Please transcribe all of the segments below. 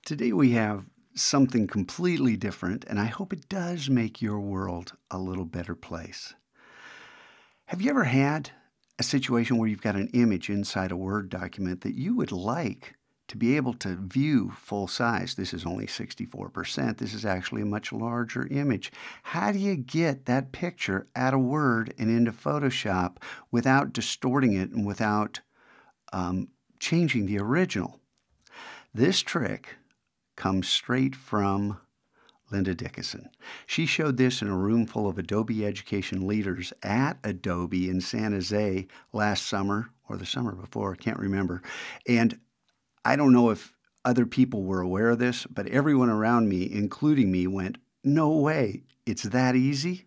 Today we have something completely different, and I hope it does make your world a little better place. Have you ever had a situation where you've got an image inside a Word document that you would like to be able to view full size? This is only 64%. This is actually a much larger image. How do you get that picture out of Word and into Photoshop without distorting it and without changing the original? This trick comes straight from Linda Dickinson. She showed this in a room full of Adobe education leaders at Adobe in San Jose last summer or the summer before, I can't remember. And I don't know if other people were aware of this, but everyone around me, including me, went, "No way, it's that easy?"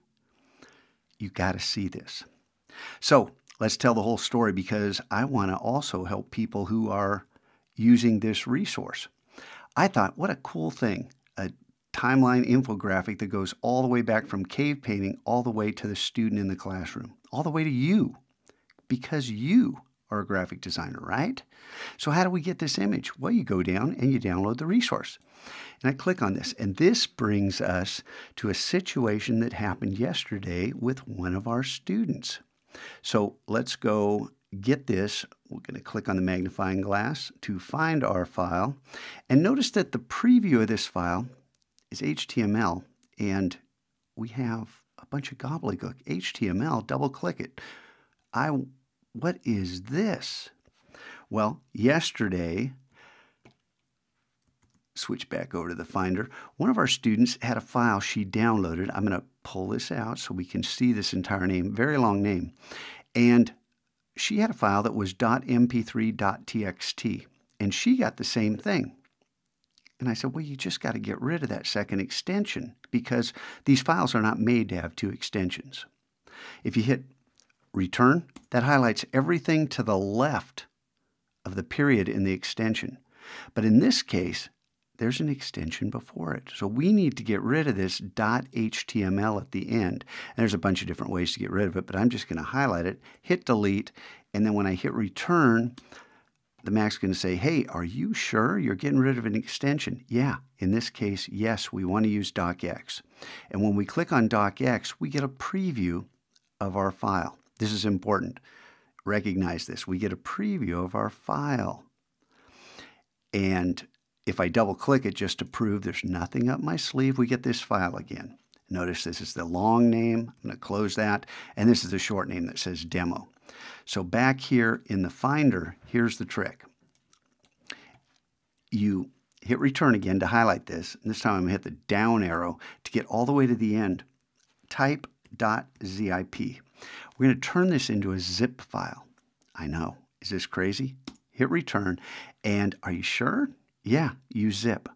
You got to see this. So let's tell the whole story because I want to also help people who are using this resource. I thought, what a cool thing, a timeline infographic that goes all the way back from cave painting all the way to the student in the classroom, all the way to you, because you are a graphic designer, right? So how do we get this image? Well, you go down and you download the resource. And I click on this, and this brings us to a situation that happened yesterday with one of our students. So let's go get this. We're going to click on the magnifying glass to find our file. And notice that the preview of this file is HTML, and we have a bunch of gobbledygook. HTML, double click it. What is this? Well, yesterday, switch back over to the Finder, one of our students had a file she downloaded. I'm going to pull this out so we can see this entire name, very long name. And she had a file that was .mp3.txt, and she got the same thing. And I said, well, you just got to get rid of that second extension because these files are not made to have two extensions. If you hit return, that highlights everything to the left of the period in the extension. But in this case, there's an extension before it. So we need to get rid of this .html at the end. And there's a bunch of different ways to get rid of it, but I'm just going to highlight it, hit delete, and then when I hit return, the Mac's going to say, hey, are you sure you're getting rid of an extension? Yeah, in this case, yes, we want to use docx. And when we click on docx, we get a preview of our file. This is important. Recognize this. We get a preview of our file. And if I double click it just to prove there's nothing up my sleeve, we get this file again. Notice this is the long name. I'm going to close that. And this is the short name that says demo. So back here in the Finder, here's the trick. You hit return again to highlight this. And this time I'm going to hit the down arrow to get all the way to the end. Type .zip. We're going to turn this into a zip file. I know. Is this crazy? Hit return. And are you sure? Yeah, use zip.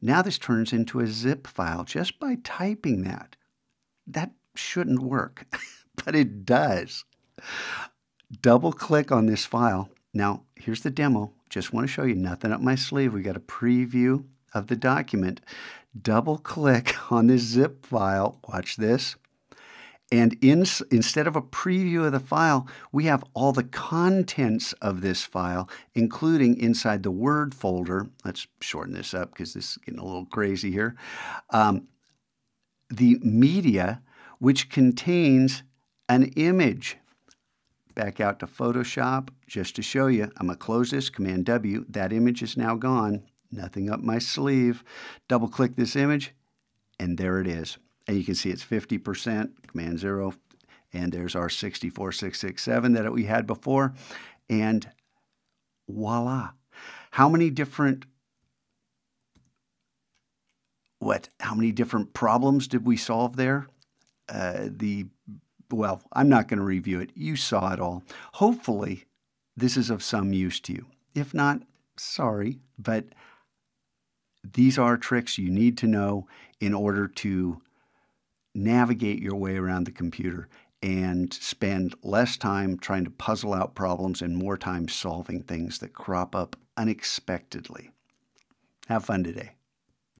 Now this turns into a zip file just by typing that. That shouldn't work, but it does. Double click on this file. Now, here's the demo. Just want to show you nothing up my sleeve. We got a preview of the document. Double click on this zip file. Watch this. And instead of a preview of the file, we have all the contents of this file, including inside the Word folder. Let's shorten this up because this is getting a little crazy here. The media, which contains an image. Back out to Photoshop just to show you. I'm going to close this, Command W. That image is now gone. Nothing up my sleeve. Double click this image, and there it is. And you can see it's 50%, Command 0, and there's our 64667 that we had before, and voila. How many different problems did we solve there? Well, I'm not going to review it. You saw it all. Hopefully, this is of some use to you. If not, sorry, but these are tricks you need to know in order to navigate your way around the computer and spend less time trying to puzzle out problems and more time solving things that crop up unexpectedly. Have fun today.